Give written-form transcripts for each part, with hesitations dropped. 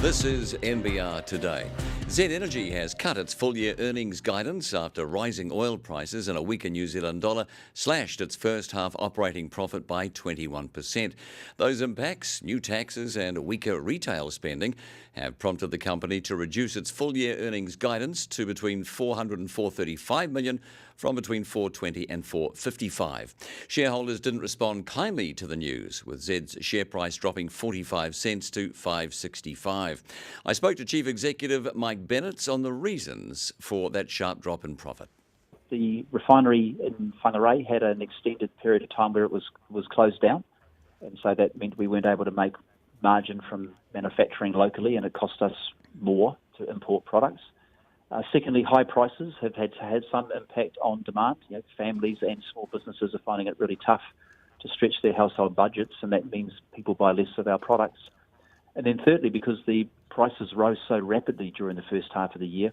This is NBR Today. Z Energy has cut its full-year earnings guidance after rising oil prices and a weaker New Zealand dollar slashed its first-half operating profit by 21%. Those impacts, new taxes and weaker retail spending have prompted the company to reduce its full-year earnings guidance to between 400 and 435 million from between 420 and 455. Shareholders didn't respond kindly to the news, with Z's share price dropping 45 cents to 5.65. I spoke to Chief Executive Mike Bennett on the reasons for that sharp drop in profit. The refinery in Whangarei had an extended period of time where it was closed down, and so that meant we weren't able to make margin from manufacturing locally, and it cost us more to import products. Secondly, high prices have had some impact on demand. Families and small businesses are finding it really tough to stretch their household budgets, and that means people buy less of our products. And then thirdly, because the prices rose so rapidly during the first half of the year,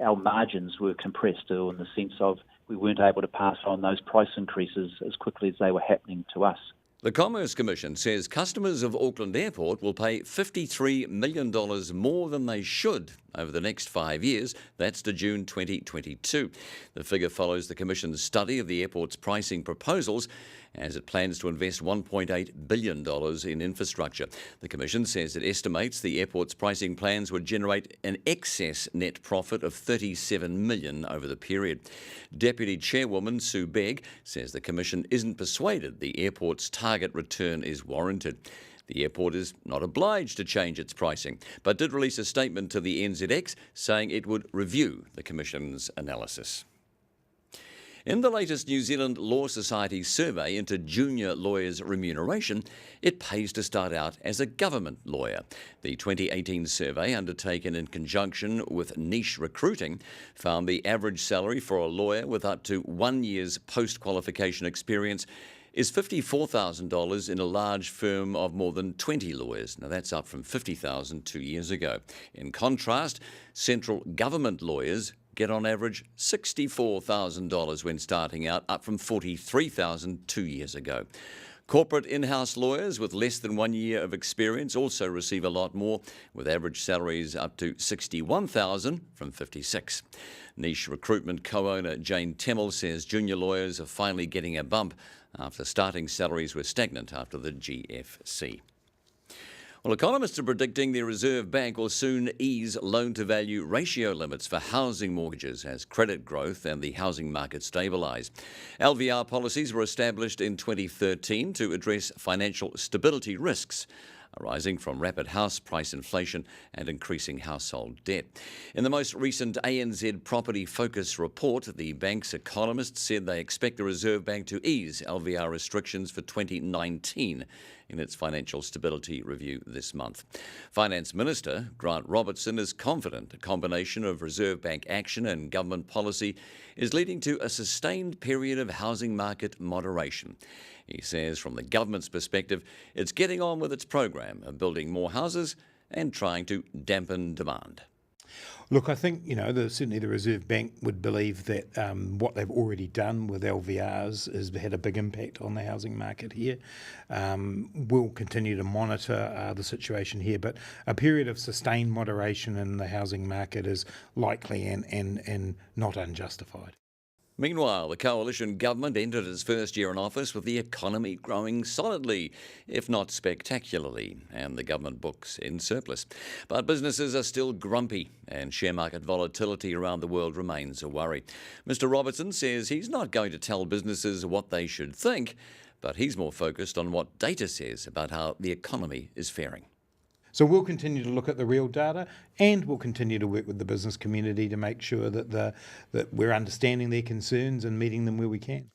our margins were compressed in the sense of we weren't able to pass on those price increases as quickly as they were happening to us. The Commerce Commission says customers of Auckland Airport will pay $53 million more than they should over the next 5 years. That's to June 2022. The figure follows the Commission's study of the airport's pricing proposals as it plans to invest $1.8 billion in infrastructure. The Commission says it estimates the airport's pricing plans would generate an excess net profit of $37 million over the period. Deputy Chairwoman Sue Begg says the Commission isn't persuaded the airport's target return is warranted. The airport is not obliged to change its pricing, but did release a statement to the NZX saying it would review the Commission's analysis. In the latest New Zealand Law Society survey into junior lawyers' remuneration, it pays to start out as a government lawyer. The 2018 survey, undertaken in conjunction with Niche Recruiting, found the average salary for a lawyer with up to 1 year's post-qualification experience is $54,000 in a large firm of more than 20 lawyers. Now that's up from $50,000 2 years ago. In contrast, central government lawyers get on average $64,000 when starting out, up from $43,000 2 years ago. Corporate in-house lawyers with less than 1 year of experience also receive a lot more, with average salaries up to $61,000 from $56,000. Niche Recruitment co-owner Jane Temmel says junior lawyers are finally getting a bump after starting salaries were stagnant after the GFC. Well, economists are predicting the Reserve Bank will soon ease loan-to-value ratio limits for housing mortgages as credit growth and the housing market stabilise. LVR policies were established in 2013 to address financial stability risks arising from rapid house price inflation and increasing household debt. In the most recent ANZ Property Focus report, the bank's economists said they expect the Reserve Bank to ease LVR restrictions for 2019 in its financial stability review this month. Finance Minister Grant Robertson is confident a combination of Reserve Bank action and government policy is leading to a sustained period of housing market moderation. He says from the government's perspective, it's getting on with its program of building more houses and trying to dampen demand. Look, I think, certainly the Reserve Bank would believe that what they've already done with LVRs has had a big impact on the housing market here. We'll continue to monitor the situation here, but a period of sustained moderation in the housing market is likely and not unjustified. Meanwhile, the coalition government entered its first year in office with the economy growing solidly, if not spectacularly, and the government books in surplus. But businesses are still grumpy, and share market volatility around the world remains a worry. Mr. Robertson says he's not going to tell businesses what they should think, but he's more focused on what data says about how the economy is faring. So we'll continue to look at the real data, and we'll continue to work with the business community to make sure that we're understanding their concerns and meeting them where we can.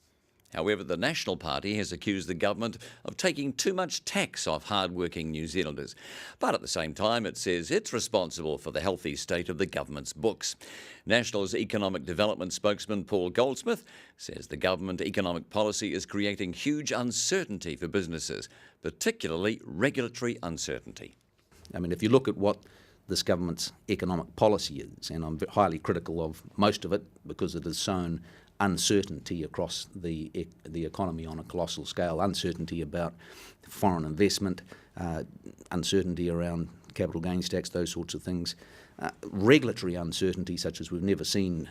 However, the National Party has accused the government of taking too much tax off hard-working New Zealanders. But at the same time, it says it's responsible for the healthy state of the government's books. National's Economic Development spokesman Paul Goldsmith says the government economic policy is creating huge uncertainty for businesses, particularly regulatory uncertainty. I mean, if you look at what this government's economic policy is, and I'm highly critical of most of it because it has sown uncertainty across the economy on a colossal scale, uncertainty about foreign investment, uncertainty around capital gains tax, those sorts of things. Regulatory uncertainty, such as we've never seen.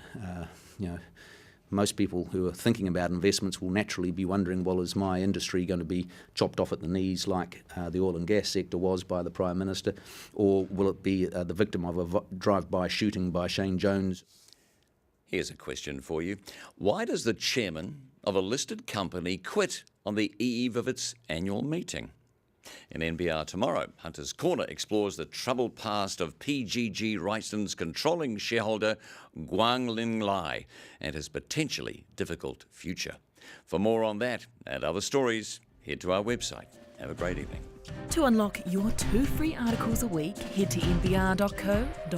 Most people who are thinking about investments will naturally be wondering, well, is my industry going to be chopped off at the knees like the oil and gas sector was by the Prime Minister, or will it be the victim of a drive-by shooting by Shane Jones? Here's a question for you. Why does the chairman of a listed company quit on the eve of its annual meeting? In NBR tomorrow, Hunter's Corner explores the troubled past of PGG Wrightson's controlling shareholder Guang Ling Lai and his potentially difficult future. For more on that and other stories, head to our website. Have a great evening. To unlock your 2 free articles a week, head to nbr.co.nz.